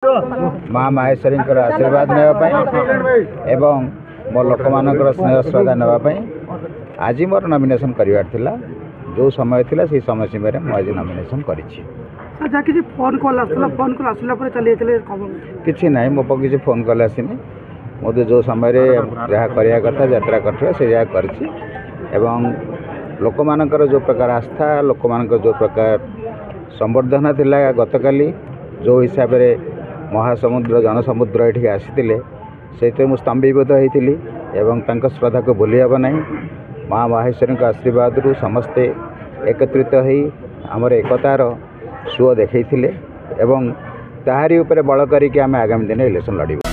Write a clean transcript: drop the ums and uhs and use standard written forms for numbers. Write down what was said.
माँ माहेश्वरी आशीर्वाद नापी एवं मो लोक मान स्नेह श्रद्धा नापी आज मोर नॉमिनेशन करार जो समय थी से समय सीमार मुझे नॉमिनेशन कर किसी ना मो किसी फोन कॉल आसनी मुझे जो समय जहाँ करने कथा यात्रा कर लोक मान जो प्रकार आस्था लोक मान जो प्रकार संबर्धना थिला गतकाली जो हिसाब से महासमुद्र जनसमुद्र ये आसी से मुझे स्तंभीभूत होती श्रद्धा को भूली हेब ना माँ माहेश्वरी आशीर्वाद समस्ते एकत्रित हो आमर एकतार सुओ देखते ताहारी बल करके आगामी दिन इलेक्शन लड़ू।